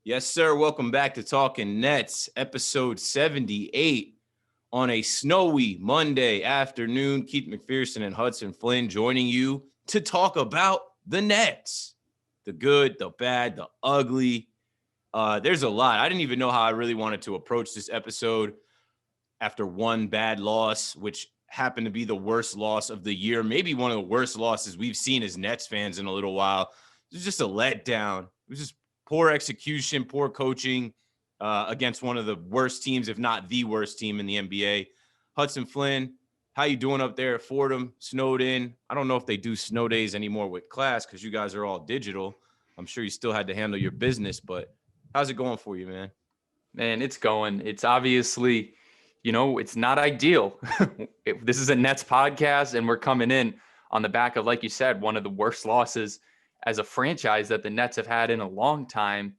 Yes, sir. Welcome back to Talking Nets, episode 78 on a snowy Monday afternoon. Keith McPherson and Hudson Flynn joining you to talk about the Nets. The good, the bad, the ugly. There's a lot. I didn't even know how I really wanted to approach this episode after one bad loss, which happened to be the worst loss of the year, maybe one of the worst losses we've seen as Nets fans in a little while. It was just a letdown. It was just poor execution, poor coaching against one of the worst teams, if not the worst team in the NBA. Hudson Flynn, how you doing up there at Fordham? Snowed in. I don't know if they do snow days anymore with class because you guys are all digital. I'm sure you still had to handle your business, but how's it going for you, man? Man, it's going. It's obviously, it's not ideal. This is a Nets podcast, and we're coming in on the back of, like you said, one of the worst losses as a franchise that the Nets have had in a long time,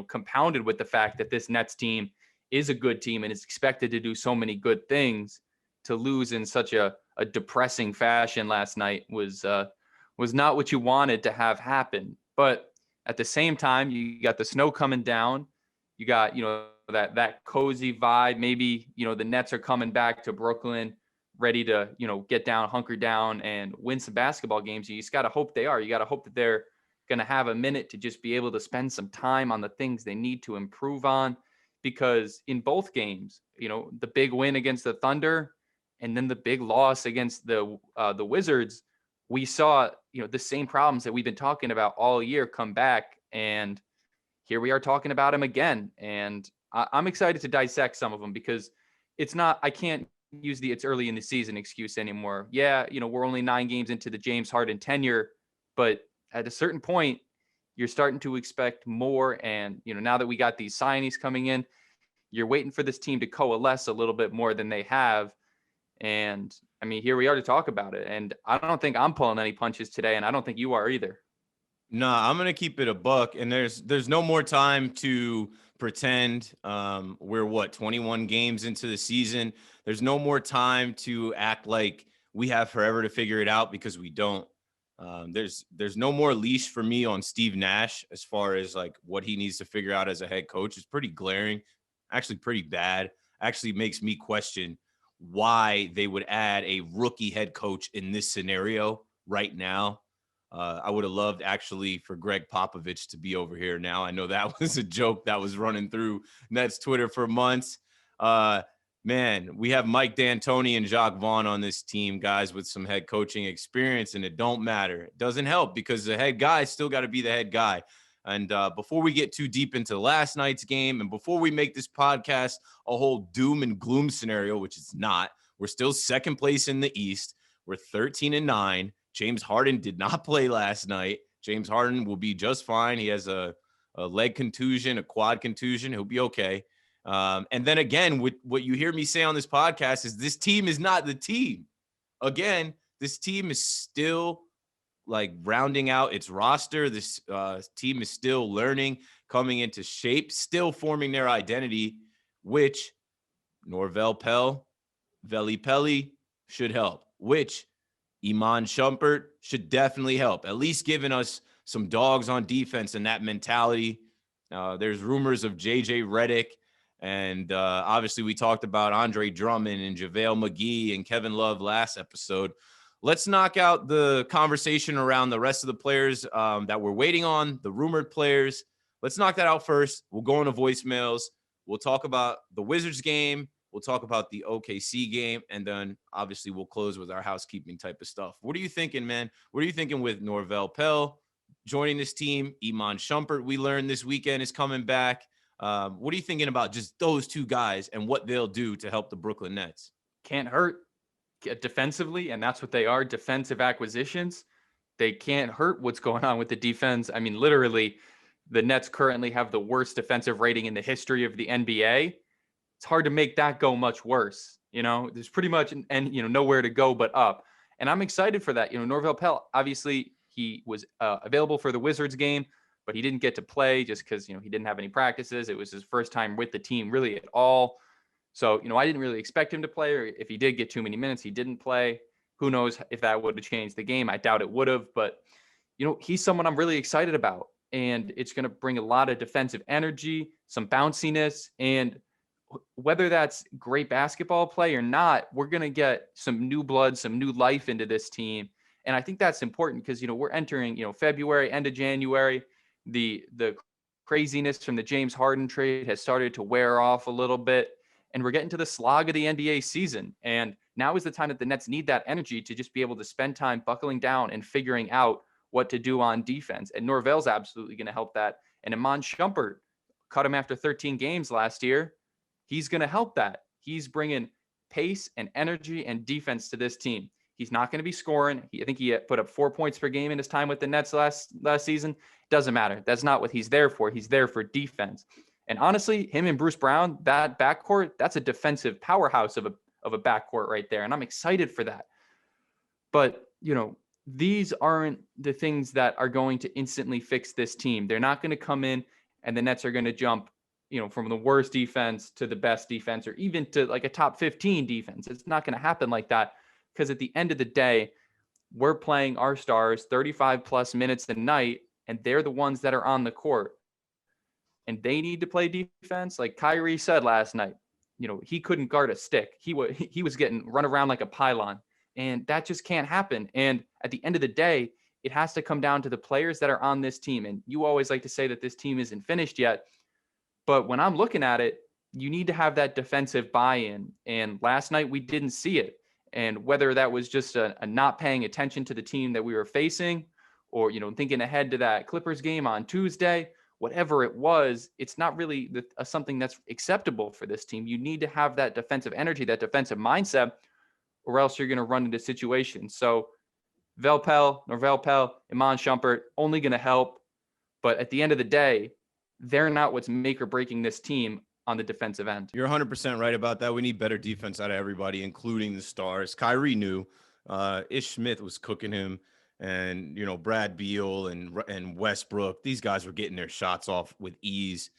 compounded with the fact that this Nets team is a good team and is expected to do so many good things. To lose in such a depressing fashion last night was not what you wanted to have happen. But at the same time, you got the snow coming down. You got, that cozy vibe. Maybe, the Nets are coming back to Brooklyn ready to, get down, hunker down and win some basketball games. You just got to hope they are. You got to hope that they're going to have a minute to just be able to spend some time on the things they need to improve on. Because in both games, the big win against the Thunder and then the big loss against the Wizards, we saw, the same problems that we've been talking about all year come back. And here we are talking about them again. And I'm excited to dissect some of them because I can't use the it's early in the season excuse anymore. Yeah, we're only 9 games into the James Harden tenure, but at a certain point, you're starting to expect more. And, now that we got these signings coming in, you're waiting for this team to coalesce a little bit more than they have. And I mean, here we are to talk about it. And I don't think I'm pulling any punches today, and I don't think you are either. Nah, I'm gonna keep it a buck, and there's no more time to pretend. We're 21 games into the season. There's no more time to act like we have forever to figure it out because we don't. There's no more leash for me on Steve Nash as far as like what he needs to figure out as a head coach. It's pretty glaring, actually pretty bad. Actually makes me question why they would add a rookie head coach in this scenario right now. I would have loved actually for Greg Popovich to be over here now. I know that was a joke that was running through Nets Twitter for months. Man, we have Mike D'Antoni and Jacques Vaughn on this team, guys with some head coaching experience, and it don't matter. It doesn't help because the head guy still got to be the head guy. And before we get too deep into last night's game and before we make this podcast a whole doom and gloom scenario, which it's not, we're still second place in the East. We're 13-9. James Harden did not play last night. James Harden will be just fine. He has a leg contusion, a quad contusion. He'll be okay. And then again, what you hear me say on this podcast is this team is not the team. Again, this team is still like rounding out its roster. This team is still learning, coming into shape, still forming their identity, which Norvel Pell, Veli Pelli should help, which Iman Shumpert should definitely help, at least giving us some dogs on defense and that mentality. There's rumors of J.J. Redick, and obviously we talked about Andre Drummond and JaVale McGee and Kevin Love last episode. Let's knock out the conversation around the rest of the players that we're waiting on, the rumored players. Let's knock that out first. We'll go into voicemails. We'll talk about the Wizards game. We'll talk about the OKC game, and then obviously we'll close with our housekeeping type of stuff. What are you thinking, man? What are you thinking with Norvel Pell joining this team? Iman Shumpert, we learned this weekend, is coming back. What are you thinking about just those two guys and what they'll do to help the Brooklyn Nets? Can't hurt defensively, and that's what they are, defensive acquisitions. They can't hurt what's going on with the defense. I mean, literally, the Nets currently have the worst defensive rating in the history of the NBA. It's hard to make that go much worse. There's pretty much nowhere to go but up. And I'm excited for that. Norvel Pell, obviously he was available for the Wizards game, but he didn't get to play just because, he didn't have any practices. It was his first time with the team really at all. So, I didn't really expect him to play, or if he did get too many minutes, he didn't play. Who knows if that would have changed the game? I doubt it would have, but he's someone I'm really excited about. and it's going to bring a lot of defensive energy, some bounciness, and whether that's great basketball play or not, we're going to get some new blood, some new life into this team. And I think that's important because, we're entering, February, end of January. The craziness from the James Harden trade has started to wear off a little bit. And we're getting to the slog of the NBA season. And now is the time that the Nets need that energy to just be able to spend time buckling down and figuring out what to do on defense. And Norvell's absolutely going to help that. And Iman Shumpert cut him after 13 games last year. He's going to help that. He's bringing pace and energy and defense to this team. He's not going to be scoring. I think he put up 4 points per game in his time with the Nets last season. Doesn't matter. That's not what he's there for. He's there for defense. And honestly, him and Bruce Brown, that backcourt, that's a defensive powerhouse of a backcourt right there. And I'm excited for that. But, these aren't the things that are going to instantly fix this team. They're not going to come in and the Nets are going to jump, from the worst defense to the best defense, or even to like a top 15 defense. It's not going to happen like that, because at the end of the day, we're playing our stars 35 plus minutes a night, and they're the ones that are on the court. And they need to play defense. Like Kyrie said last night, he couldn't guard a stick. He was getting run around like a pylon, and that just can't happen. And at the end of the day, it has to come down to the players that are on this team. And you always like to say that this team isn't finished yet. But when I'm looking at it, you need to have that defensive buy-in. And last night we didn't see it. And whether that was just a not paying attention to the team that we were facing, or, thinking ahead to that Clippers game on Tuesday, whatever it was, it's not really something that's acceptable for this team. You need to have that defensive energy, that defensive mindset, or else you're going to run into situations. So Norvell Pell, Iman Shumpert, only going to help. But at the end of the day, they're not what's make or breaking this team on the defensive end. You're 100% right about that. We need better defense out of everybody, including the stars. Kyrie knew Ish Smith was cooking him, and, Brad Beal and Westbrook, these guys were getting their shots off with ease.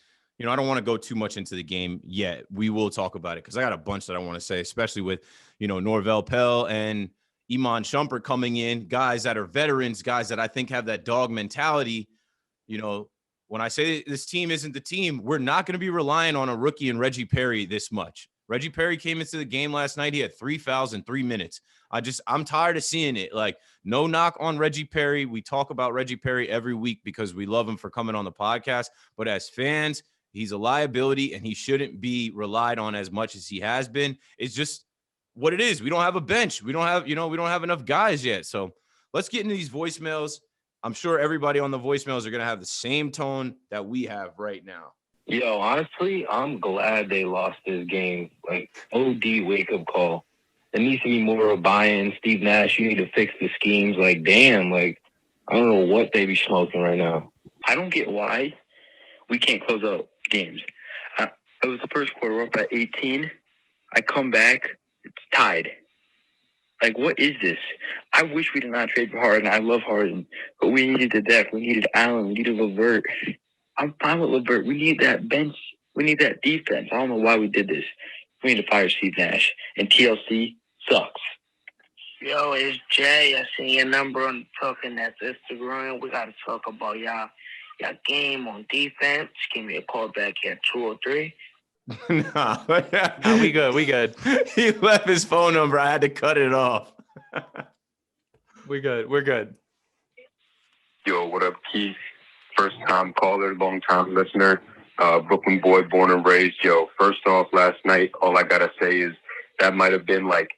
I don't want to go too much into the game yet. We will talk about it because I got a bunch that I want to say, especially with, Norvell Pell and Iman Shumpert coming in, guys that are veterans, guys that I think have that dog mentality. When I say this team isn't the team, we're not going to be relying on a rookie and Reggie Perry this much. Reggie Perry came into the game last night. He had 3 fouls in 3 minutes. I'm tired of seeing it. Like, no knock on Reggie Perry. We talk about Reggie Perry every week because we love him for coming on the podcast. But as fans, he's a liability and he shouldn't be relied on as much as he has been. It's just what it is. We don't have a bench. We don't have enough guys yet. So let's get into these voicemails. I'm sure everybody on the voicemails are going to have the same tone that we have right now. Yo, honestly, I'm glad they lost this game. Like, OD wake-up call. There needs to be more of a buy-in. Steve Nash, you need to fix the schemes. Like, damn, I don't know what they be smoking right now. I don't get why we can't close out games. It was the first quarter. We're up at 18. I come back. It's tied. Like, what is this? I wish we did not trade for Harden. I love Harden. But we needed the depth. We needed Allen. We needed LeVert. I'm fine with LeVert. We need that bench. We need that defense. I don't know why we did this. We need to fire Steve Nash. And TLC sucks. Yo, it's Jay. I seen your number on the Talking Nets Instagram. We got to talk about y'all game on defense. Give me a call back at 203. No, we good. He left his phone number. I had to cut it off. We're good. Yo, what up, Keith? First time caller, long time listener, Brooklyn boy, born and raised. Yo, first off, last night, all I gotta say is that might have been like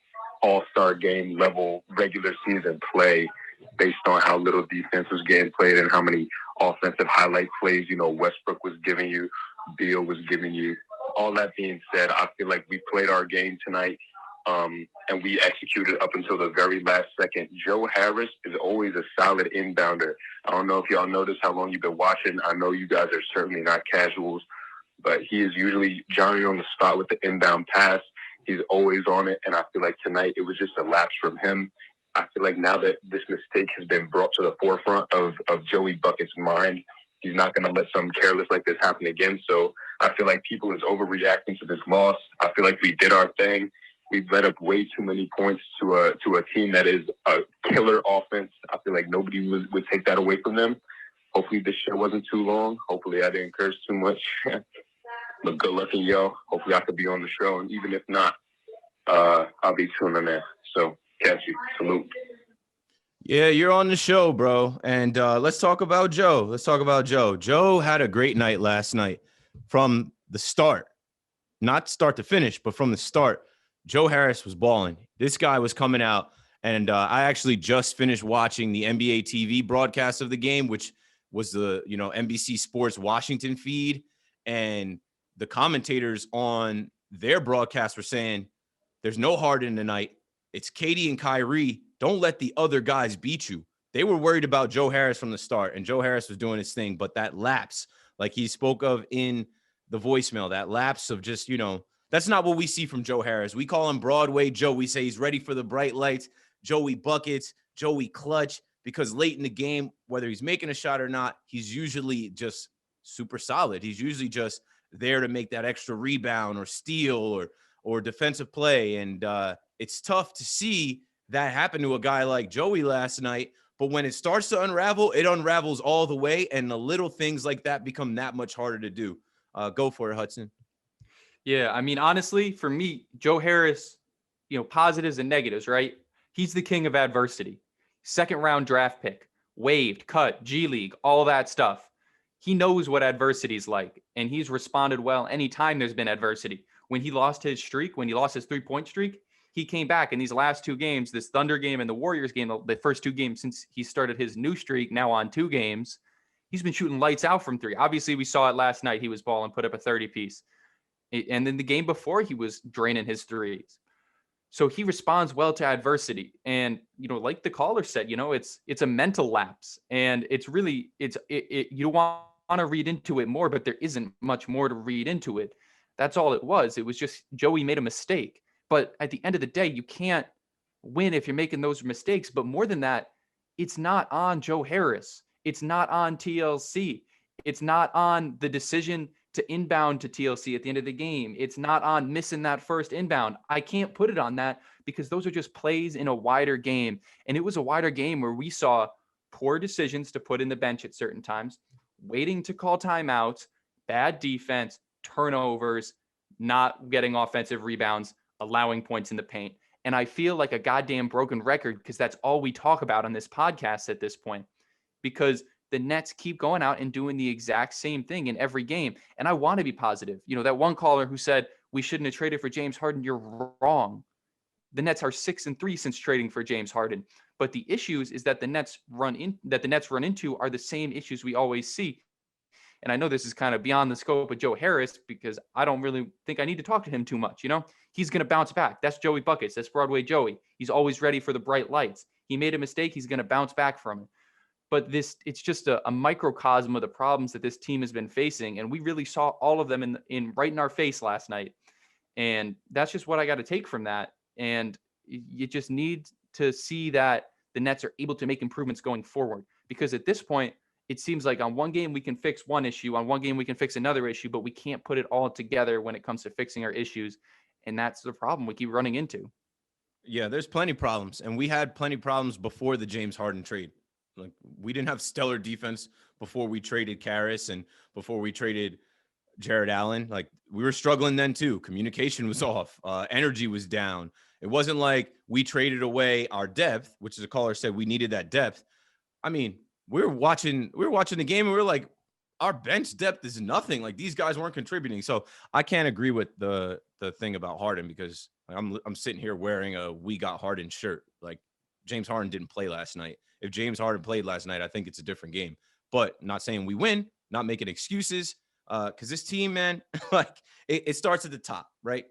all-star game level regular season play based on how little defense was getting played and how many offensive highlight plays, Westbrook was giving you, Beal was giving you. All that being said, I feel like we played our game tonight, and we executed up until the very last second. Joe Harris is always a solid inbounder. I don't know if y'all notice how long you've been watching. I know you guys are certainly not casuals, but he is usually Johnny on the spot with the inbound pass. He's always on it, and I feel like tonight it was just a lapse from him. I feel like now that this mistake has been brought to the forefront of Joey Bucket's mind, he's not going to let something careless like this happen again. So I feel like people is overreacting to this loss. I feel like we did our thing. We've let up way too many points to a team that is a killer offense. I feel like nobody would take that away from them. Hopefully this show wasn't too long. Hopefully I didn't curse too much. But good luck in y'all. Hopefully I could be on the show. And even if not, I'll be tuning in. So catch you. Salute. Yeah, you're on the show, bro. And let's talk about Joe. Joe had a great night last night from the start, not start to finish, but from the start. Joe Harris was balling. This guy was coming out. And I actually just finished watching the NBA TV broadcast of the game, which was the, NBC Sports Washington feed. And the commentators on their broadcast were saying, there's no Harden tonight. It's Katie and Kyrie. Don't let the other guys beat you. They were worried about Joe Harris from the start, and Joe Harris was doing his thing. But that lapse, like he spoke of in the voicemail, that lapse of just, that's not what we see from Joe Harris. We call him Broadway Joe. We say he's ready for the bright lights. Joey buckets, Joey clutch, because late in the game, whether he's making a shot or not, he's usually just super solid. He's usually just there to make that extra rebound or steal or defensive play. And it's tough to see that happen to a guy like Joey last night. But when it starts to unravel, it unravels all the way. And the little things like that become that much harder to do. Go for it, Hudson. Yeah, I mean, honestly, for me, Joe Harris, positives and negatives, right? He's the king of adversity. Second round draft pick, waived, cut, G League, all that stuff. He knows what adversity is like, and he's responded well anytime there's been adversity. When he lost his streak, when he lost his 3-point streak, he came back in these last 2 games, this Thunder game and the Warriors game, the first 2 games since he started his new streak, now on 2 games. He's been shooting lights out from 3. Obviously, we saw it last night. He was balling, put up a 30-piece. And then the game before, he was draining his threes. So he responds well to adversity. And, like the caller said, it's a mental lapse. And it's really, you want to read into it more, but there isn't much more to read into it. That's all it was. It was just Joey made a mistake. But at the end of the day, you can't win if you're making those mistakes. But more than that, it's not on Joe Harris. It's not on TLC. It's not on the decision to inbound to TLC at the end of the game. It's not on missing that first inbound. I can't put it on that because those are just plays in a wider game. And it was a wider game where we saw poor decisions to put in the bench at certain times, waiting to call timeouts, bad defense, turnovers, not getting offensive rebounds, allowing points in the paint. And I feel like a goddamn broken record because that's all we talk about on this podcast at this point, because the Nets keep going out and doing the exact same thing in every game. And I want to be positive. That one caller who said we shouldn't have traded for James Harden, you're wrong. The Nets are 6-3 since trading for James Harden. But the issues is that the Nets run into are the same issues we always see. And I know this is kind of beyond the scope of Joe Harris because I don't really think I need to talk to him too much. He's going to bounce back. That's Joey Buckets. That's Broadway Joey. He's always ready for the bright lights. He made a mistake. He's going to bounce back from it. But it's just a microcosm of the problems that this team has been facing. And we really saw all of them in right in our face last night. And that's just what I got to take from that. And you just need to see that the Nets are able to make improvements going forward. Because at this point, it seems like on one game we can fix one issue, on one game we can fix another issue, but we can't put it all together when it comes to fixing our issues. And that's the problem we keep running into. Yeah, there's plenty of problems. And we had plenty of problems before the James Harden trade. Like, we didn't have stellar defense before we traded Karras and before we traded Jared Allen. Like, we were struggling then too. Communication was off. Energy was down. It wasn't like we traded away our depth, which is a caller said we needed that depth. I mean, we were watching the game and we were like, our bench depth is nothing. Like, these guys weren't contributing. So I can't agree with the thing about Harden because I'm sitting here wearing a "We Got Harden" shirt. Like, James Harden didn't play last night. If James Harden played last night, I think it's a different game. But not saying we win, not making excuses. Because this team, man, like it starts at the top, right?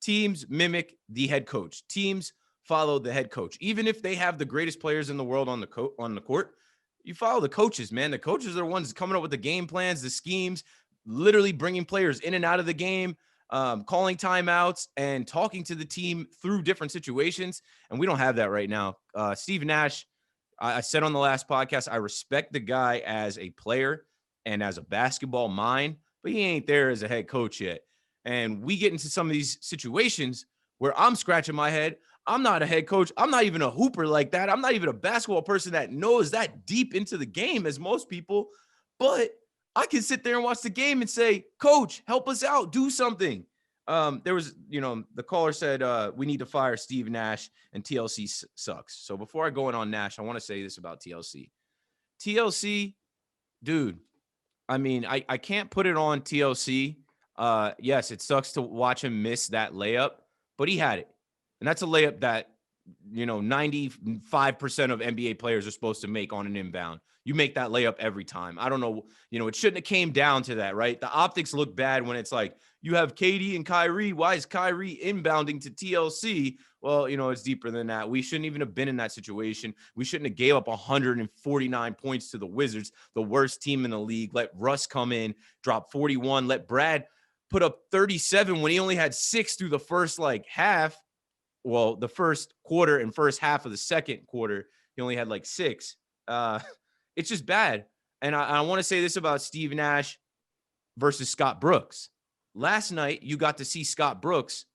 Teams mimic the head coach. Teams follow the head coach. Even if they have the greatest players in the world on the court, you follow the coaches, man. The coaches are the ones coming up with the game plans, the schemes, literally bringing players in and out of the game, calling timeouts and talking to the team through different situations. And we don't have that right now. Steve Nash, I said on the last podcast, I respect the guy as a player and as a basketball mind, but he ain't there as a head coach yet. And we get into some of these situations where I'm scratching my head. I'm not a head coach. I'm not even a hooper like that. I'm not even a basketball person that knows that deep into the game as most people. But I can sit there and watch the game and say, Coach, help us out, do something. There was, the caller said we need to fire Steve Nash and TLC sucks. So before I go in on Nash, I want to say this about TLC. TLC, dude, I mean, I can't put it on TLC. Yes, it sucks to watch him miss that layup, but he had it. And that's a layup that, 95% of NBA players are supposed to make on an inbound. You make that layup every time. I don't know, it shouldn't have came down to that, right? The optics look bad when it's like, you have KD and Kyrie. Why is Kyrie inbounding to TLC? Well, it's deeper than that. We shouldn't even have been in that situation. We shouldn't have gave up 149 points to the Wizards, the worst team in the league. Let Russ come in, drop 41. Let Brad put up 37 when he only had 6 through the first half. Well, the first quarter and first half of the second quarter, he only had 6. It's just bad. And I want to say this about Steve Nash versus Scott Brooks. Last night, you got to see Scott Brooks,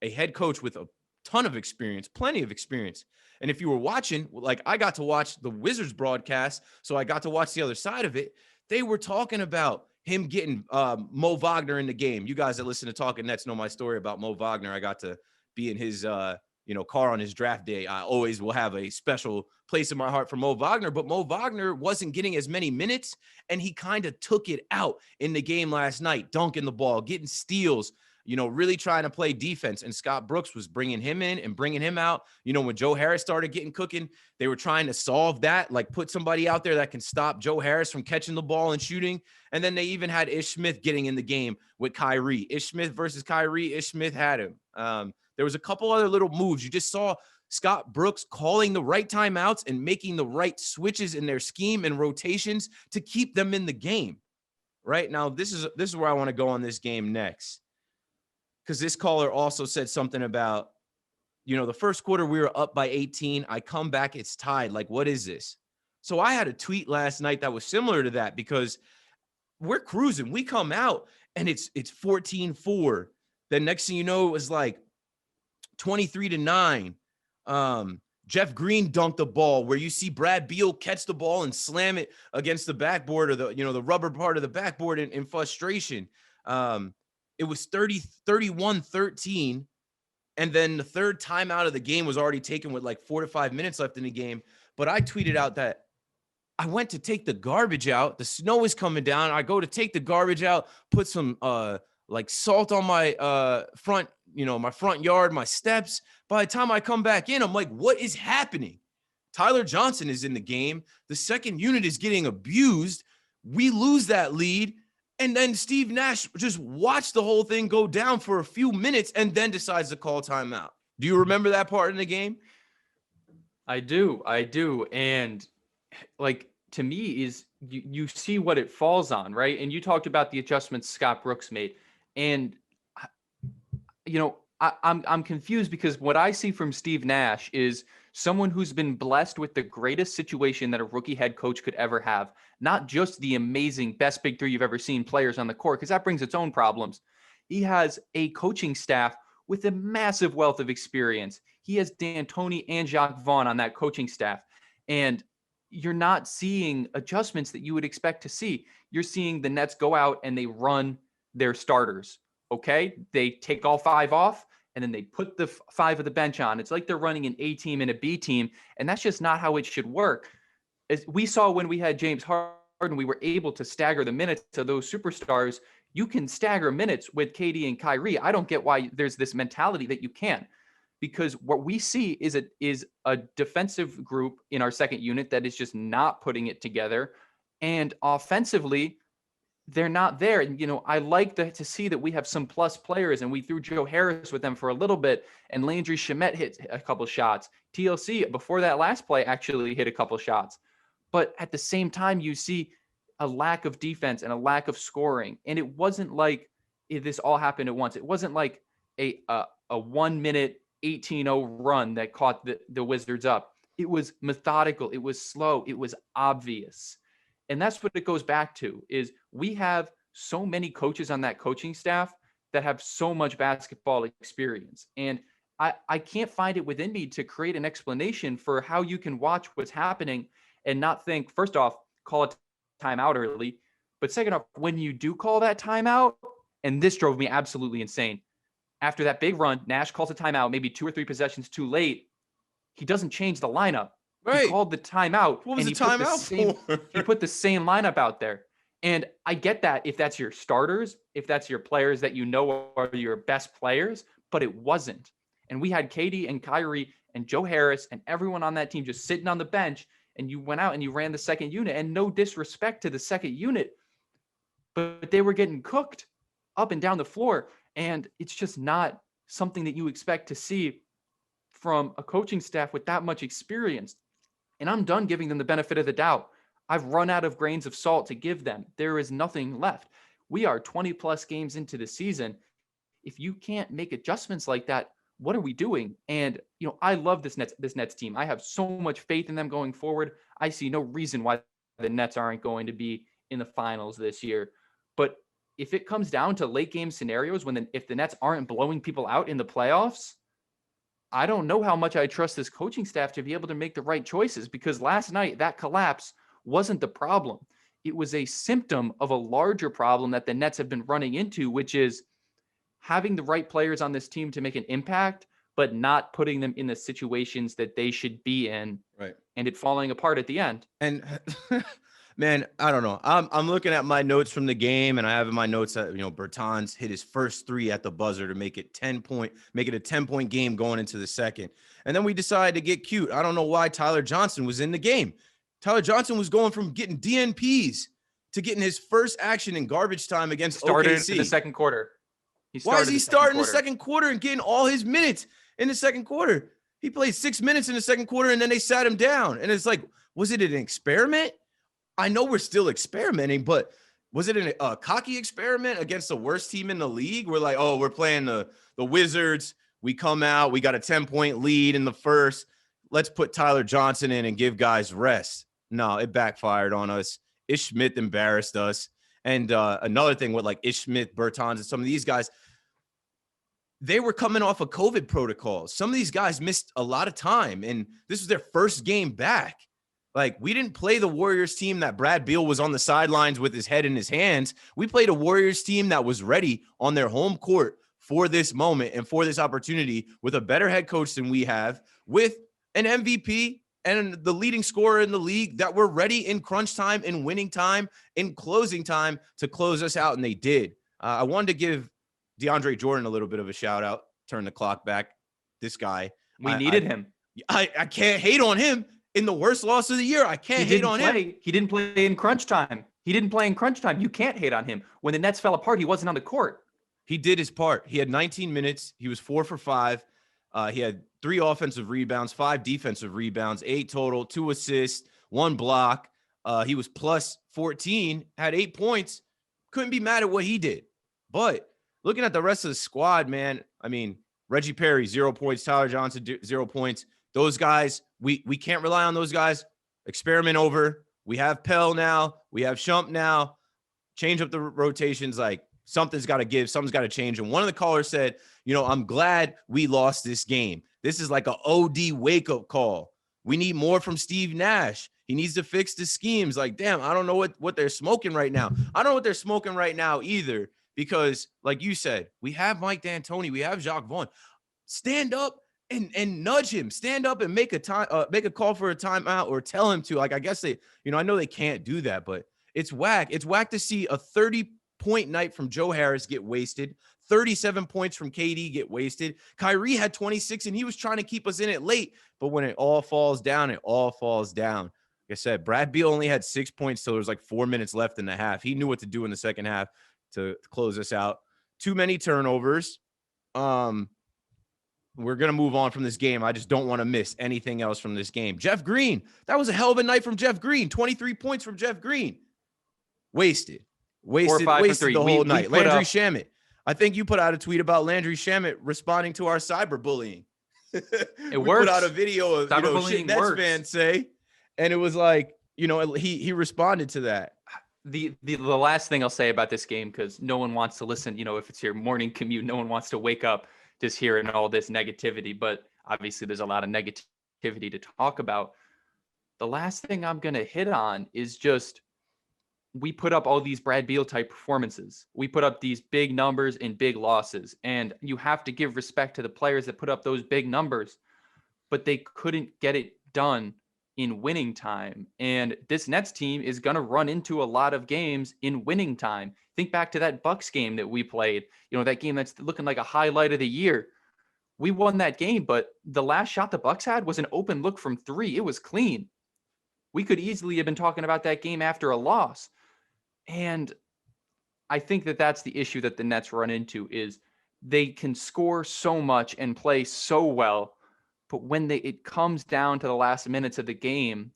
a head coach with a ton of experience, plenty of experience. And if you were watching, I got to watch the Wizards broadcast, so I got to watch the other side of it. They were talking about him getting Mo Wagner in the game. You guys that listen to Talking Nets know my story about Mo Wagner. I got to be in his car on his draft day. I always will have a special place in my heart for Mo Wagner, but Mo Wagner wasn't getting as many minutes, and he kind of took it out in the game last night, dunking the ball, getting steals, really trying to play defense. And Scott Brooks was bringing him in and bringing him out. When Joe Harris started getting cooking, they were trying to solve that, put somebody out there that can stop Joe Harris from catching the ball and shooting. And then they even had Ish Smith getting in the game with Kyrie. Ish Smith versus Kyrie, Ish Smith had him. There was a couple other little moves. You just saw Scott Brooks calling the right timeouts and making the right switches in their scheme and rotations to keep them in the game. Right now, this is where I want to go on this game next. Because this caller also said something about, the first quarter we were up by 18. I come back, it's tied. What is this? So I had a tweet last night that was similar to that, because we're cruising. We come out and it's 14-4. Then next thing you know, it was 23-9. Jeff Green dunked the ball, where you see Brad Beal catch the ball and slam it against the backboard, or the rubber part of the backboard in frustration. It was 31-13. And then the third timeout of the game was already taken with 4 to 5 minutes left in the game. But I tweeted out that I went to take the garbage out. The snow is coming down. I go to take the garbage out, put some salt on my front, my front yard, my steps. By the time I come back in, I'm like, what is happening? Tyler Johnson is in the game. The second unit is getting abused. We lose that lead. And then Steve Nash just watched the whole thing go down for a few minutes and then decides to call timeout. Do you remember that part in the game? I do. And to me is you see what it falls on, right? And you talked about the adjustments Scott Brooks made. And, I'm confused, because what I see from Steve Nash is someone who's been blessed with the greatest situation that a rookie head coach could ever have. Not just the amazing best big three you've ever seen players on the court, because that brings its own problems. He has a coaching staff with a massive wealth of experience. He has D'Antoni and Jacques Vaughn on that coaching staff. And you're not seeing adjustments that you would expect to see. You're seeing the Nets go out and they run their starters. Okay. They take all 5 off, and then they put the 5 of the bench on. It's like they're running an A team and a B team. And that's just not how it should work. As we saw when we had James Harden, we were able to stagger the minutes of those superstars. You can stagger minutes with KD and Kyrie. I don't get why there's this mentality that you can't, because what we see is a defensive group in our second unit that is just not putting it together. And offensively, they're not there. And, I like to see that we have some plus players, and we threw Joe Harris with them for a little bit, and Landry Shamet hit a couple shots. TLC, before that last play, actually hit a couple shots. But at the same time, you see a lack of defense and a lack of scoring. And it wasn't like this all happened at once. It wasn't like a 1 minute 18-0 run that caught the Wizards up. It was methodical. It was slow. It was obvious. And that's what it goes back to, is we have so many coaches on that coaching staff that have so much basketball experience. And I can't find it within me to create an explanation for how you can watch what's happening and not think, first off, call a timeout early. But second off, when you do call that timeout, and this drove me absolutely insane. After that big run, Nash calls a timeout, maybe 2 or 3 possessions too late. He doesn't change the lineup. Right. He called the timeout. What was and the timeout for? He put the same lineup out there. And I get that if that's your starters, if that's your players that you know are your best players, but it wasn't. And we had Katie and Kyrie and Joe Harris and everyone on that team just sitting on the bench, and you went out and you ran the second unit. And no disrespect to the second unit, but they were getting cooked up and down the floor. And it's just not something that you expect to see from a coaching staff with that much experience. And I'm done giving them the benefit of the doubt. I've run out of grains of salt to give them. There is nothing left. We are 20 plus games into the season. If you can't make adjustments like that, what are we doing? And, I love this Nets team. I have so much faith in them going forward. I see no reason why the Nets aren't going to be in the finals this year. But if it comes down to late game scenarios, if the Nets aren't blowing people out in the playoffs, I don't know how much I trust this coaching staff to be able to make the right choices, because last night that collapse wasn't the problem. It was a symptom of a larger problem that the Nets have been running into, which is having the right players on this team to make an impact, but not putting them in the situations that they should be in. Right. And it falling apart at the end. And man, I don't know. I'm looking at my notes from the game, and I have in my notes that, Bertans hit his first 3 at the buzzer to make it a 10-point game going into the second. And then we decided to get cute. I don't know why Tyler Johnson was in the game. Tyler Johnson was going from getting DNPs to getting his first action in garbage time against OKC. In the second quarter. Why is he starting the second quarter and getting all his minutes in the second quarter? He played 6 minutes in the second quarter, and then they sat him down. And it's like, was it an experiment? I know we're still experimenting, but was it a cocky experiment against the worst team in the league? We're like, oh, we're playing the Wizards. We come out. We got a 10-point lead in the first. Let's put Tyler Johnson in and give guys rest. No, it backfired on us. Ish Smith embarrassed us. And another thing with like Ish Smith, Bertans, and some of these guys, they were coming off of COVID protocols. Some of these guys missed a lot of time, and this was their first game back. Like, we didn't play the Warriors team that Brad Beal was on the sidelines with his head in his hands. We played a Warriors team that was ready on their home court for this moment and for this opportunity, with a better head coach than we have, with an MVP and the leading scorer in the league, that were ready in crunch time, in winning time, in closing time to close us out, and they did. I wanted to give DeAndre Jordan a little bit of a shout out, turn the clock back. This guy. We needed him. I can't hate on him in the worst loss of the year. I can't hate on him. He didn't play in crunch time. You can't hate on him. When the Nets fell apart, he wasn't on the court. He did his part. He had 19 minutes. He was 4 for 5. He had 3 offensive rebounds, 5 defensive rebounds, 8 total, 2 assists, 1 block. He was plus 14, had 8 points. Couldn't be mad at what he did. But looking at the rest of the squad, man, I mean, Reggie Perry, 0 points. Tyler Johnson, 0 points. Those guys, we can't rely on those guys. Experiment over. We have Pell now. We have Shump now. Change up the rotations. Like, something's got to give. Something's got to change. And one of the callers said, I'm glad we lost this game. This is like an OD wake-up call. We need more from Steve Nash. He needs to fix the schemes. Like, damn, I don't know what they're smoking right now. I don't know what they're smoking right now either, because, like you said, we have Mike D'Antoni. We have Jacques Vaughn. Stand up and nudge him. Stand up and make a call for a timeout, or tell him to. Like, I guess they, I know they can't do that, but it's whack. It's whack to see a 30-point night from Joe Harris get wasted. 37 points from KD get wasted. Kyrie had 26, and he was trying to keep us in it late. But when it all falls down, it all falls down. Like I said, Brad Beal only had 6 points till there was like 4 minutes left in the half. He knew what to do in the second half to close us out. Too many turnovers. We're going to move on from this game. I just don't want to miss anything else from this game. Jeff Green. That was a hell of a night from Jeff Green. 23 points from Jeff Green. Wasted the whole night. Landry Shamet. I think you put out a tweet about Landry Shamet responding to our cyberbullying. It works. Put out a video of shit Nets fans say, and it was like, he responded to that. The last thing I'll say about this game, because no one wants to listen, if it's your morning commute, no one wants to wake up just hearing all this negativity, but obviously there's a lot of negativity to talk about. The last thing I'm going to hit on is just we put up all these Brad Beal type performances. We put up these big numbers and big losses. And you have to give respect to the players that put up those big numbers, but they couldn't get it done in winning time. And this Nets team is going to run into a lot of games in winning time. Think back to that Bucks game that we played, that game that's looking like a highlight of the year. We won that game, but the last shot the Bucks had was an open look from 3. It was clean. We could easily have been talking about that game after a loss. And I think that that's the issue that the Nets run into is they can score so much and play so well, but when it comes down to the last minutes of the game,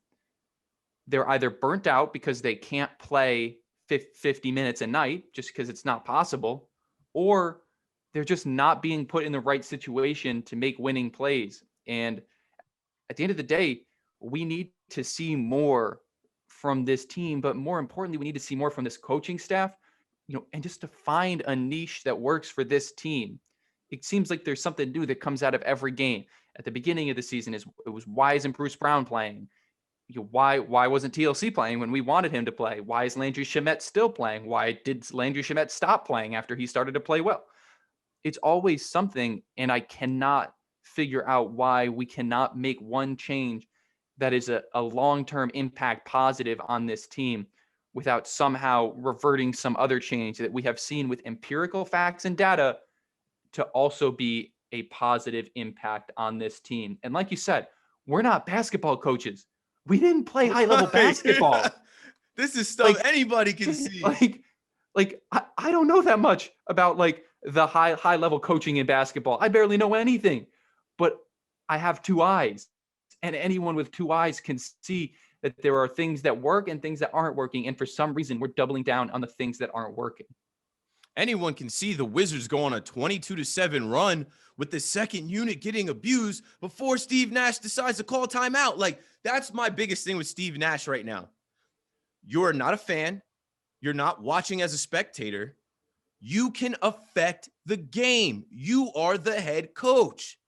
they're either burnt out because they can't play 50 minutes a night just because it's not possible, or they're just not being put in the right situation to make winning plays. And at the end of the day, we need to see more from this team, but more importantly, we need to see more from this coaching staff, and just to find a niche that works for this team. It seems like there's something new that comes out of every game. At the beginning of the season, it was why isn't Bruce Brown playing? Why wasn't TLC playing when we wanted him to play? Why is Landry Shamet still playing? Why did Landry Shamet stop playing after he started to play well? It's always something, and I cannot figure out why we cannot make one change that is a long-term impact positive on this team without somehow reverting some other change that we have seen with empirical facts and data to also be a positive impact on this team. And like you said, we're not basketball coaches. We didn't play high-level basketball. This is stuff anybody can see. I don't know that much about the high-level coaching in basketball. I barely know anything, but I have 2 eyes. And anyone with 2 eyes can see that there are things that work and things that aren't working. And for some reason, we're doubling down on the things that aren't working. Anyone can see the Wizards go on a 22-7 run with the second unit getting abused before Steve Nash decides to call timeout. That's my biggest thing with Steve Nash right now. You're not a fan. You're not watching as a spectator. You can affect the game. You are the head coach.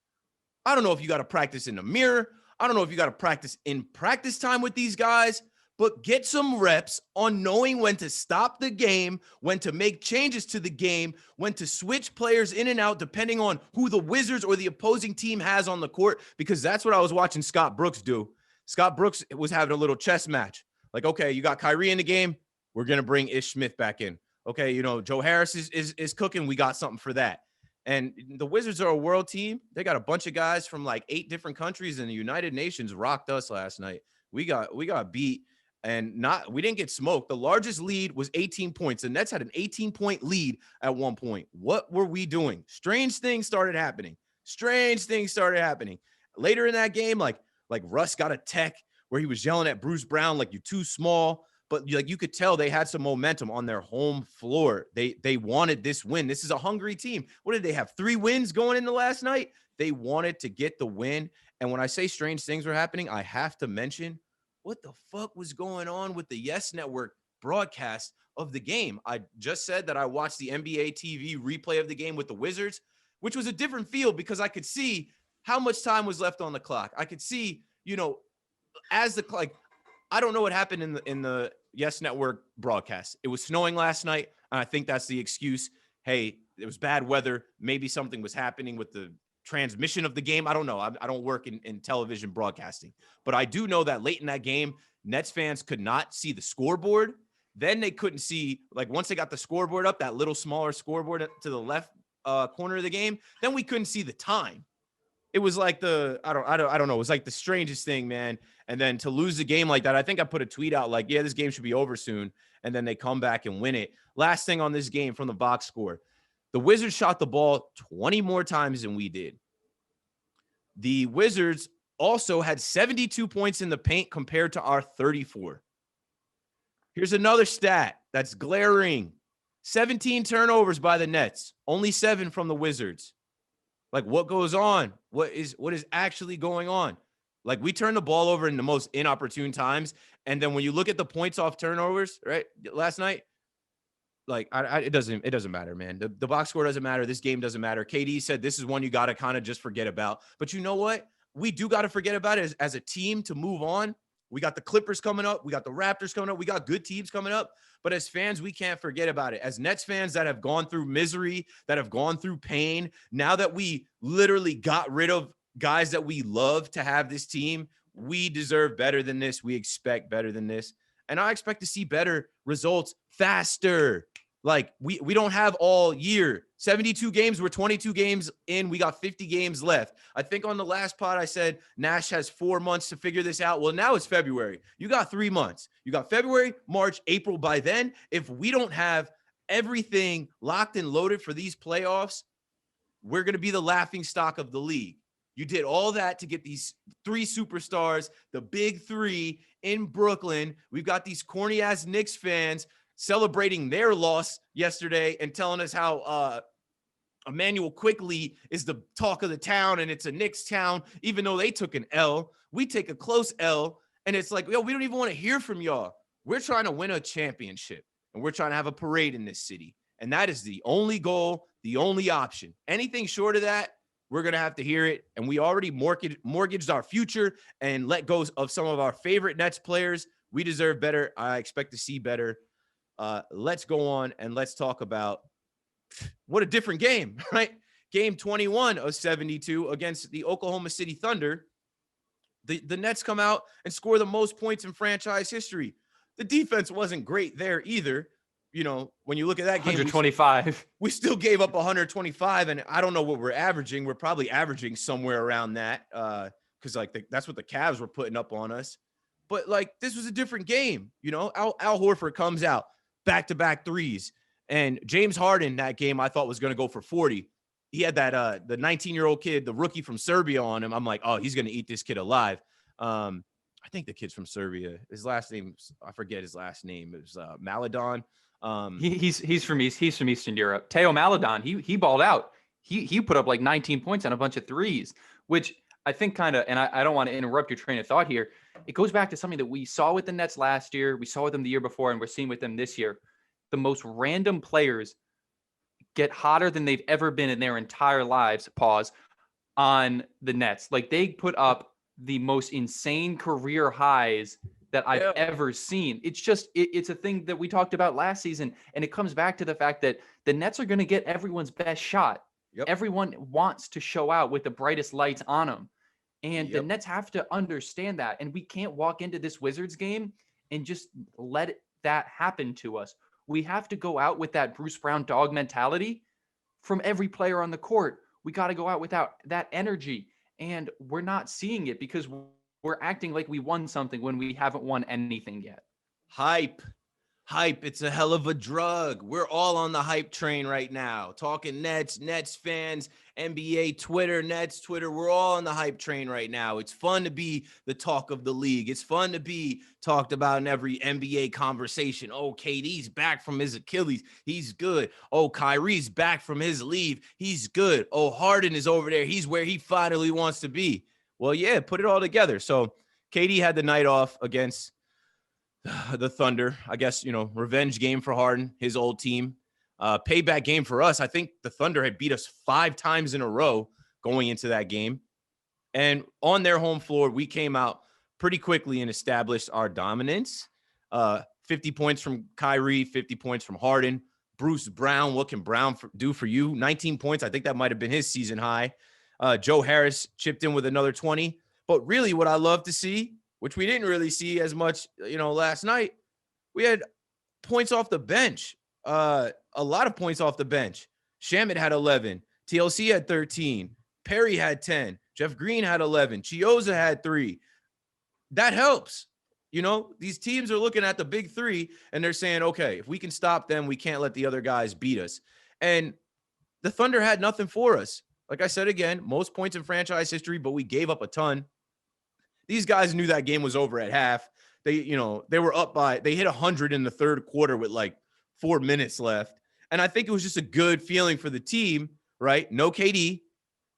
I don't know if you got to practice in the mirror. I don't know if you got to practice in practice time with these guys, but get some reps on knowing when to stop the game, when to make changes to the game, when to switch players in and out, depending on who the Wizards or the opposing team has on the court, because that's what I was watching Scott Brooks do. Scott Brooks was having a little chess match. Okay, you got Kyrie in the game. We're going to bring Ish Smith back in. Okay, Joe Harris is cooking. We got something for that. And the Wizards are a world team. They got a bunch of guys from 8 different countries, and the United Nations rocked us last night. We got beat, and we didn't get smoked. The largest lead was 18 points. The Nets had an 18-point lead at one point. What were we doing? Strange things started happening. Later in that game, like Russ got a tech where he was yelling at Bruce Brown, you're too small. But you could tell they had some momentum on their home floor. They wanted this win. This is a hungry team. What did they have? 3 wins going into last night? They wanted to get the win. And when I say strange things were happening, I have to mention what the fuck was going on with the Yes Network broadcast of the game. I just said that I watched the NBA TV replay of the game with the Wizards, which was a different feel because I could see how much time was left on the clock. I could see, as the I don't know what happened in the Yes Network broadcast. It was snowing last night, and I think that's the excuse. Hey, it was bad weather. Maybe something was happening with the transmission of the game. I don't know. I don't work in television broadcasting. But I do know that late in that game, Nets fans could not see the scoreboard. Then they couldn't see, once they got the scoreboard up, that little smaller scoreboard to the left corner of the game, then we couldn't see the time. It was I don't know. It was the strangest thing, man. And then to lose the game like that, I think I put a tweet out yeah, this game should be over soon. And then they come back and win it. Last thing on this game from the box score, the Wizards shot the ball 20 more times than we did. The Wizards also had 72 points in the paint compared to our 34. Here's another stat that's glaring. 17 turnovers by the Nets, only 7 from the Wizards. What goes on? What is actually going on? We turn the ball over in the most inopportune times. And then when you look at the points off turnovers, right, last night, it doesn't matter, man. The box score doesn't matter. This game doesn't matter. KD said this is one you got to kind of just forget about. But you know what? We do got to forget about it as a team to move on. We got the Clippers coming up. We got the Raptors coming up. We got good teams coming up. But as fans, we can't forget about it. As Nets fans that have gone through misery, that have gone through pain, now that we literally got rid of guys that we love to have this team, we deserve better than this. We expect better than this. And I expect to see better results faster. Like we don't have all year. 72 games, we're 22 games in. We got 50 games left. I think on the last pod I said Nash has 4 months to figure this out. Well, now it's February. You got 3 months. You got February, March, April. By then, if we don't have everything locked and loaded for these playoffs, we're going to be the laughing stock of the league. You did all that to get these 3 superstars, the big 3 in Brooklyn. We've got these corny ass Knicks fans celebrating their loss yesterday and telling us how Emmanuel Quickly is the talk of the town and it's a Knicks town, even though they took an L. We take a close L, and it's like, yo, we don't even want to hear from y'all. We're trying to win a championship, and we're trying to have a parade in this city. And that is the only goal, the only option. Anything short of that, we're going to have to hear it. And we already mortgaged our future and let go of some of our favorite Nets players. We deserve better. I expect to see better. Let's go on and let's talk about what a different game, right? Game 21 of 72 against the Oklahoma City Thunder. The Nets come out and score the most points in franchise history. The defense wasn't great there either. You know, when you look at that game, 125. we still gave up 125, and I don't know what we're averaging. We're probably averaging somewhere around that because that's what the Cavs were putting up on us. But like, this was a different game. You know, Al Horford comes out, back-to-back threes. And James Harden that game I thought was going to go for 40. He had that the 19-year-old kid, the rookie from Serbia on him. I'm like, oh, he's going to eat this kid alive. I think the kid's from Serbia. His last name, I forget his last name. It was Maladon. He's from Eastern Europe. Teo Maladon, he balled out. He put up like 19 points on a bunch of threes, which I think kind of, and I don't want to interrupt your train of thought here. It goes back to something that we saw with the Nets last year. We saw with them the year before, and we're seeing with them this year. The most random players get hotter than they've ever been in their entire lives, on the Nets. Like, they put up the most insane career highs that I've ever seen. It's just, it's a thing that we talked about last season. And it comes back to the fact that the Nets are going to get everyone's best shot. Yep. Everyone wants to show out with the brightest lights on them. And the Nets have to understand that. And we can't walk into this Wizards game and just let that happen to us. We have to go out with that Bruce Brown dog mentality from every player on the court. We got to go out without that energy. And we're not seeing it because we're acting like we won something when we haven't won anything yet. Hype. It's a hell of a drug. We're all on the hype train right now. Talking Nets fans, NBA, Twitter, Nets, Twitter. We're all on the hype train right now. It's fun to be the talk of the league. It's fun to be talked about in every NBA conversation. Oh, KD's back from his Achilles. He's good. Oh, Kyrie's back from his leave. He's good. Oh, Harden is over there. He's where he finally wants to be. Well, yeah, put it all together. So KD had the night off against the Thunder. I guess, revenge game for Harden, his old team. Payback game for us. I think the Thunder had beat us 5 times in a row going into that game. And on their home floor, we came out pretty quickly and established our dominance. 50 points from Kyrie, 50 points from Harden. Bruce Brown, what can Brown do for you? 19 points. I think that might have been his season high. Joe Harris chipped in with another 20. But really what I love to see, which we didn't really see as much, last night, we had points off the bench. A lot of points off the bench. Shamet had 11. TLC had 13. Perry had 10. Jeff Green had 11. Chioza had 3. That helps. These teams are looking at the big 3 and they're saying, okay, if we can stop them, we can't let the other guys beat us. And the Thunder had nothing for us. Like I said, again, most points in franchise history, but we gave up a ton. These guys knew that game was over at half. They were up they hit 100 in the third quarter with like 4 minutes left. And I think it was just a good feeling for the team, right? No KD,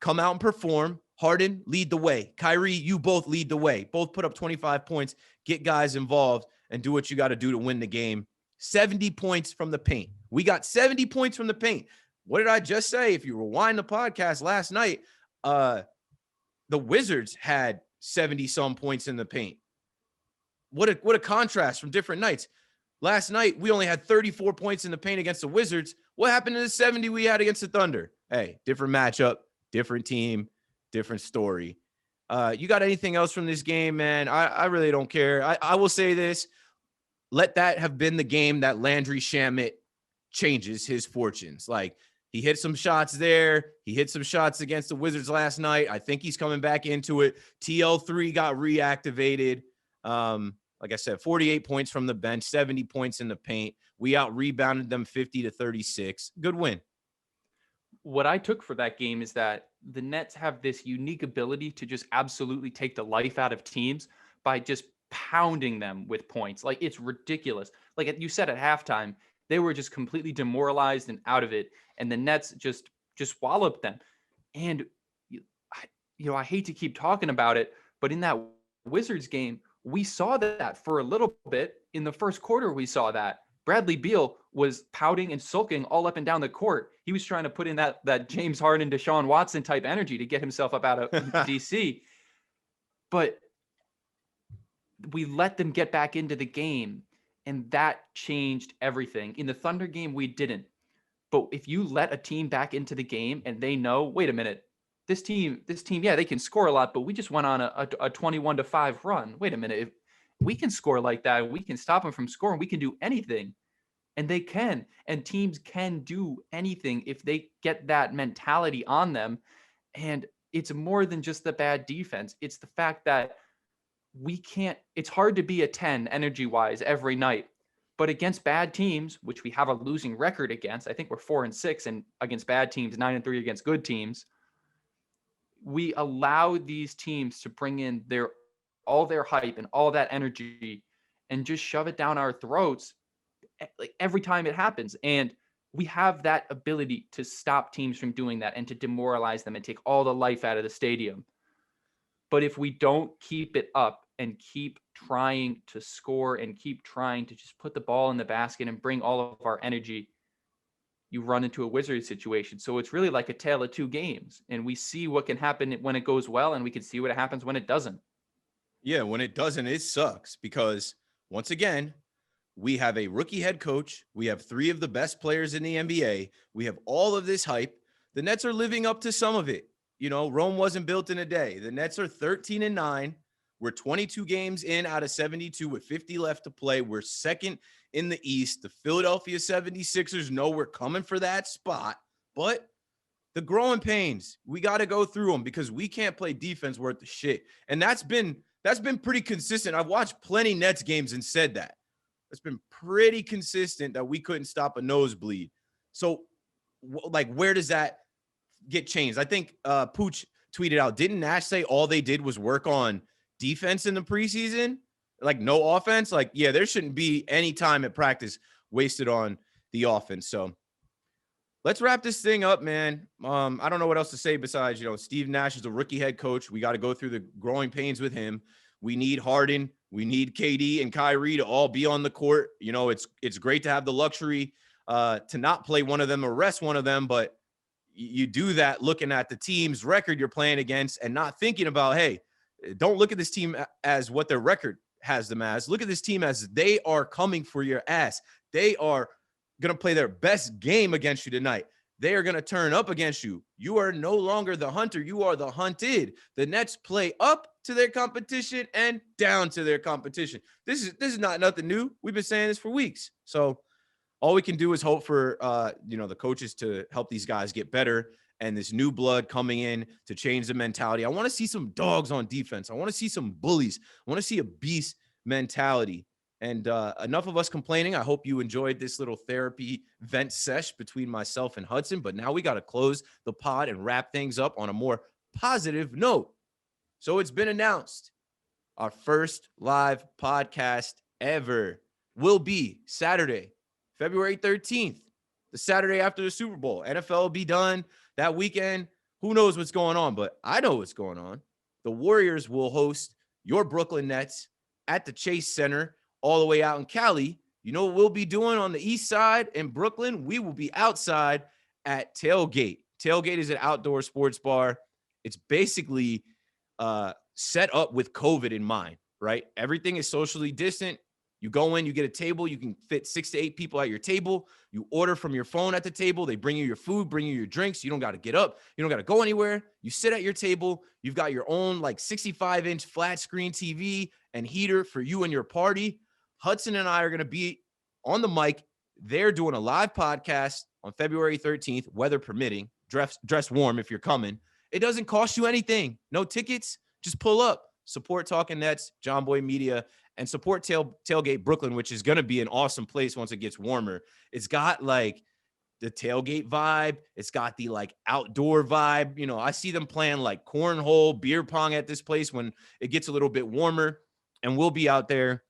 come out and perform. Harden, lead the way. Kyrie, you both lead the way. Both put up 25 points, get guys involved, and do what you got to do to win the game. 70 points from the paint. We got 70 points from the paint. What did I just say? If you rewind the podcast last night, the Wizards had 70-some points in the paint. what a contrast from different nights. Last night, we only had 34 points in the paint against the Wizards. What happened to the 70 we had against the Thunder? Hey, different matchup, different team, different story. You got anything else from this game, man? I really don't care. I will say this. Let that have been the game that Landry Shamet changes his fortunes. Like, he hit some shots there. He hit some shots against the Wizards last night. I think he's coming back into it. TL3 got reactivated. Like I said, 48 points from the bench, 70 points in the paint. We out-rebounded them 50-36. Good win. What I took for that game is that the Nets have this unique ability to just absolutely take the life out of teams by just pounding them with points. Like, it's ridiculous. Like you said at halftime, they were just completely demoralized and out of it, and the Nets just walloped them. And I hate to keep talking about it, but in that Wizards game, we saw that for a little bit. In the first quarter, we saw that Bradley Beal was pouting and sulking all up and down the court. He was trying to put in that James Harden, Deshaun Watson type energy to get himself up out of DC. But we let them get back into the game, and that changed everything. In the Thunder game, we didn't. But if you let a team back into the game and they know, wait a minute, this team, yeah, they can score a lot, but we just went on a 21-5 run. Wait a minute. If we can score like that, we can stop them from scoring. We can do anything. And they can. And teams can do anything if they get that mentality on them. And it's more than just the bad defense. It's the fact that it's hard to be a 10 energy-wise every night. But against bad teams, which we have a losing record against, I think we're 4-6, and against bad teams, 9-3 against good teams, we allow these teams to bring in all their hype and all that energy and just shove it down our throats like every time it happens. And we have that ability to stop teams from doing that and to demoralize them and take all the life out of the stadium. But if we don't keep it up and keep trying to score and keep trying to just put the ball in the basket and bring all of our energy, you run into a Wizards situation. So it's really like a tale of two games. And we see what can happen when it goes well, and we can see what happens when it doesn't. Yeah, when it doesn't, it sucks because, once again, we have a rookie head coach. We have 3 of the best players in the NBA. We have all of this hype. The Nets are living up to some of it. Rome wasn't built in a day. The Nets are 13-9. We're 22 games in out of 72 with 50 left to play. We're second in the East. The Philadelphia 76ers know we're coming for that spot, but the growing pains, we got to go through them because we can't play defense worth the shit. And that's been pretty consistent. I've watched plenty Nets games and said that. It's been pretty consistent that we couldn't stop a nosebleed. So, where does that get changed? I think Pooch tweeted out, didn't Nash say all they did was work on defense in the preseason? Like, no offense? Like, yeah, there shouldn't be any time at practice wasted on the offense. So let's wrap this thing up, man. I don't know what else to say besides, Steve Nash is a rookie head coach. We got to go through the growing pains with him. We need Harden. We need KD and Kyrie to all be on the court. It's great to have the luxury to not play one of them or rest one of them, but you do that looking at the team's record you're playing against and not thinking about, hey, don't look at this team as what their record has them as. Look at this team as they are coming for your ass. They are going to play their best game against you tonight. They are going to turn up against you. You are no longer the hunter. You are the hunted. The Nets play up to their competition and down to their competition. This is not nothing new. We've been saying this for weeks. So all we can do is hope for, the coaches to help these guys get better and this new blood coming in to change the mentality. I want to see some dogs on defense. I want to see some bullies. I want to see a beast mentality. And enough of us complaining. I hope you enjoyed this little therapy vent sesh between myself and Hudson. But now we got to close the pod and wrap things up on a more positive note. So it's been announced. Our first live podcast ever will be Saturday, February 13th, the Saturday after the Super Bowl. NFL will be done that weekend. Who knows what's going on, but I know what's going on. The Warriors will host your Brooklyn Nets at the Chase Center all the way out in Cali. You know what we'll be doing on the east side in Brooklyn? We will be outside at Tailgate. Tailgate is an outdoor sports bar. It's basically set up with COVID in mind. right? Everything is socially distant. You go in, you get a table, you can fit 6 to 8 people at your table. You order from your phone at the table. They bring you your food, bring you your drinks. You don't got to get up. You don't got to go anywhere. You sit at your table. You've got your own like 65-inch flat screen TV and heater for you and your party. Hudson and I are going to be on the mic. They're doing a live podcast on February 13th, weather permitting. Dress warm if you're coming. It doesn't cost you anything. No tickets. Just pull up. Support Talking Nets, John Boy Media, and support Tailgate Brooklyn, which is going to be an awesome place once it gets warmer. It's got like the tailgate vibe. It's got the like outdoor vibe. You know, I see them playing like cornhole, beer pong at this place when it gets a little bit warmer, and we'll be out there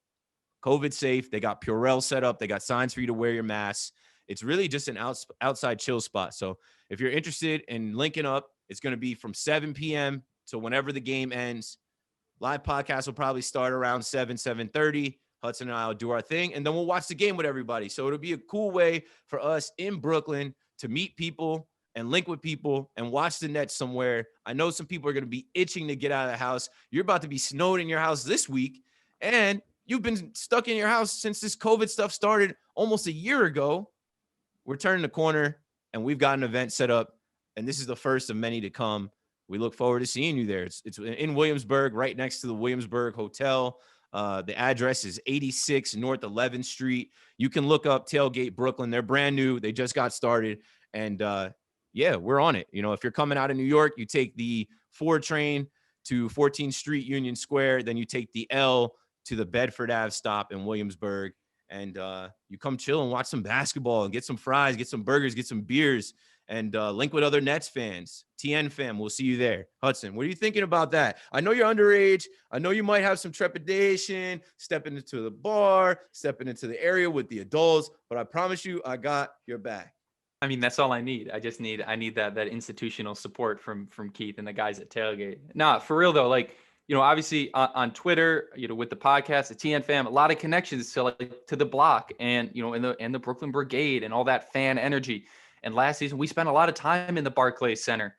COVID safe. They got Purell set up. They got signs for you to wear your mask. It's really just an outside chill spot. So if you're interested in linking up, it's going to be from 7 p.m. to whenever the game ends. Live podcast will probably start around 7:30. Hudson and I will do our thing, and then we'll watch the game with everybody. So it'll be a cool way for us in Brooklyn to meet people and link with people and watch the Nets somewhere. I know some people are going to be itching to get out of the house. You're about to be snowed in your house this week, and you've been stuck in your house since this COVID stuff started almost a year ago. We're turning the corner, and we've got an event set up, and this is the first of many to come. We look forward to seeing you there. It's in Williamsburg, right next to the Williamsburg Hotel. The address is 86 North 11th Street. You can look up Tailgate Brooklyn. They're brand new. They just got started. And yeah, we're on it. You know, if you're coming out of New York, you take the 4 train to 14th Street, Union Square. Then you take the L to the Bedford Ave stop in Williamsburg. And you come chill and watch some basketball and get some fries, get some burgers, get some beers, and link with other Nets fans. TN fam, we'll see you there. Hudson, what are you thinking about that? I know you're underage. I know you might have some trepidation stepping into the bar, stepping into the area with the adults, but I promise you, I got your back. I mean, that's all I need. I need that institutional support from Keith and the guys at Tailgate. Nah, for real though, like, you know, obviously on Twitter, you know, with the podcast, the TN fam, a lot of connections to the block and, you know, in the Brooklyn Brigade and all that fan energy. And last season, we spent a lot of time in the Barclays Center.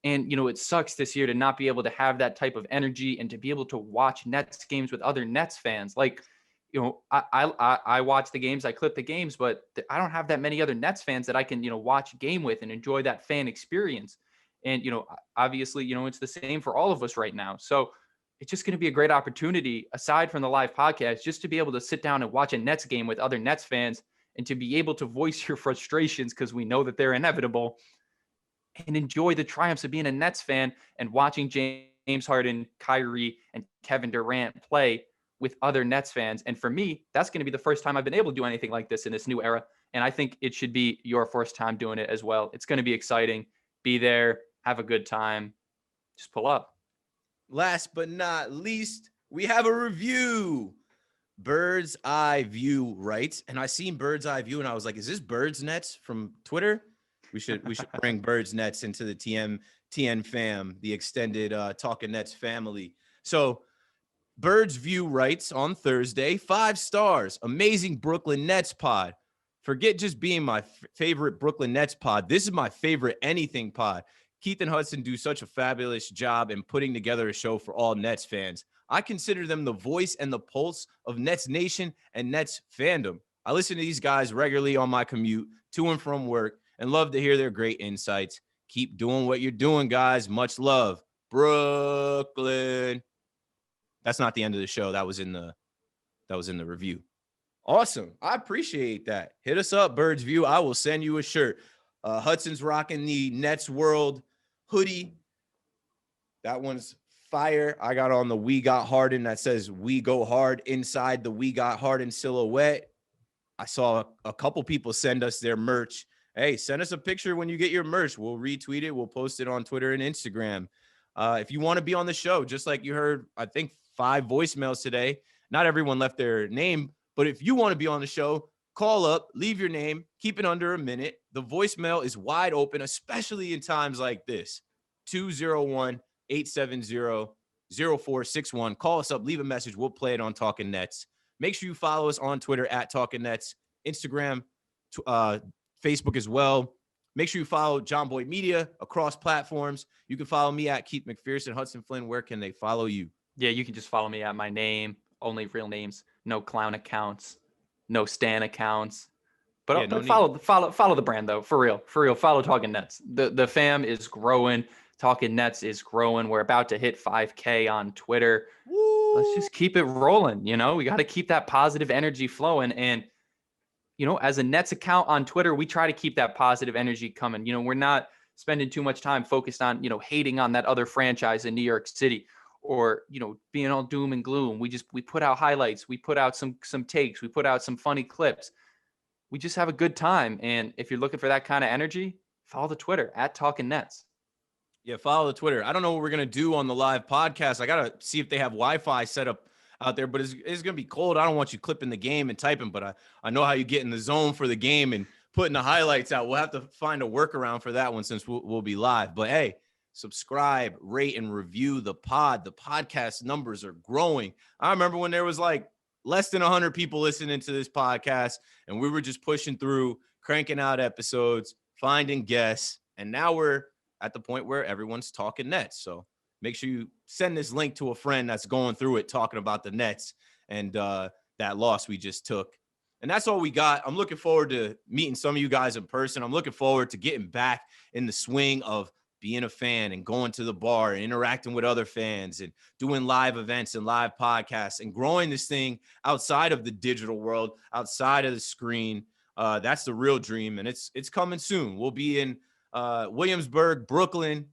And, you know, it sucks this year to not be able to have that type of energy and to be able to watch Nets games with other Nets fans. Like, you know, I watch the games, I clip the games, but I don't have that many other Nets fans that I can, you know, watch a game with and enjoy that fan experience. And, you know, obviously, you know, it's the same for all of us right now. So it's just going to be a great opportunity, aside from the live podcast, just to be able to sit down and watch a Nets game with other Nets fans and to be able to voice your frustrations because we know that they're inevitable, and enjoy the triumphs of being a Nets fan and watching James Harden, Kyrie, and Kevin Durant play with other Nets fans. And for me, that's going to be the first time I've been able to do anything like this in this new era. And I think it should be your first time doing it as well. It's going to be exciting. Be there, have a good time, just pull up. Last but not least, we have a review. Bird's Eye View writes, and I seen Bird's Eye View, and I was like, "Is this Bird's Nets from Twitter?" We should bring Bird's Nets into the TN fam, the extended Talking Nets family. So Bird's View writes on Thursday, 5 stars, amazing Brooklyn Nets pod. Forget just being my favorite Brooklyn Nets pod. This is my favorite anything pod. Keith and Hudson do such a fabulous job in putting together a show for all Nets fans. I consider them the voice and the pulse of Nets Nation and Nets fandom. I listen to these guys regularly on my commute to and from work and love to hear their great insights. Keep doing what you're doing, guys. Much love. Brooklyn. That's not the end of the show. That was in the review. Awesome. I appreciate that. Hit us up, Bird's View. I will send you a shirt. Hudson's rocking the Nets World hoodie. That one's fire. I got on the We Got Harden that says We Go Hard inside the We Got Harden silhouette. I saw a couple people send us their merch. Hey, send us a picture when you get your merch. We'll retweet it. We'll post it on Twitter and Instagram. If you want to be on the show, just like you heard, I think 5 voicemails today. Not everyone left their name, but if you want to be on the show, call up, leave your name, keep it under a minute. The voicemail is wide open, especially in times like this. 201-870-0461. Call us up, leave a message. We'll play it on Talking Nets. Make sure you follow us on Twitter at Talking Nets, Instagram, Facebook as well. Make sure you follow John Boy Media across platforms. You can follow me at Keith McPherson. Hudson Flynn, where can they follow you? Yeah, you can just follow me at my name, only real names, no clown accounts, no Stan accounts. But Yeah, no but need. follow the brand though, for real. Follow Talking Nets. The fam is growing. Talking Nets is growing. We're about to hit 5K on Twitter. Let's Woo! just keep it rolling. We got to keep that positive energy flowing. And as a Nets account on Twitter, we try to keep that positive energy coming. We're not spending too much time focused on, hating on that other franchise in New York City or, being all doom and gloom. We put out highlights. We put out some takes. We put out some funny clips. We just have a good time. And if you're looking for that kind of energy, follow the Twitter at Talking Nets. Yeah, follow the Twitter. I don't know what we're going to do on the live podcast. I got to see if they have Wi-Fi set up out there, but it's going to be cold. I don't want you clipping the game and typing, but I know how you get in the zone for the game and putting the highlights out. We'll have to find a workaround for that one since we'll be live. But hey, subscribe, rate, and review the pod. The podcast numbers are growing. I remember when there was like less than 100 people listening to this podcast, and we were just pushing through, cranking out episodes, finding guests, and now we're at the point where everyone's talking Nets. So make sure you send this link to a friend that's going through it, talking about the Nets and that loss we just took. And that's all we got. I'm looking forward to meeting some of you guys in person. I'm looking forward to getting back in the swing of being a fan and going to the bar and interacting with other fans and doing live events and live podcasts and growing this thing outside of the digital world, outside of the screen. That's the real dream. And it's coming soon. We'll be in Williamsburg, Brooklyn.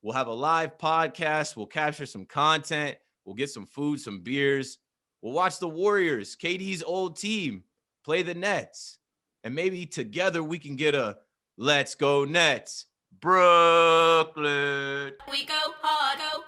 We'll have a live podcast. We'll capture some content. We'll get some food, some beers. We'll watch the Warriors, KD's old team, play the Nets. And maybe together we can get a Let's Go Nets, Brooklyn. We go hard, go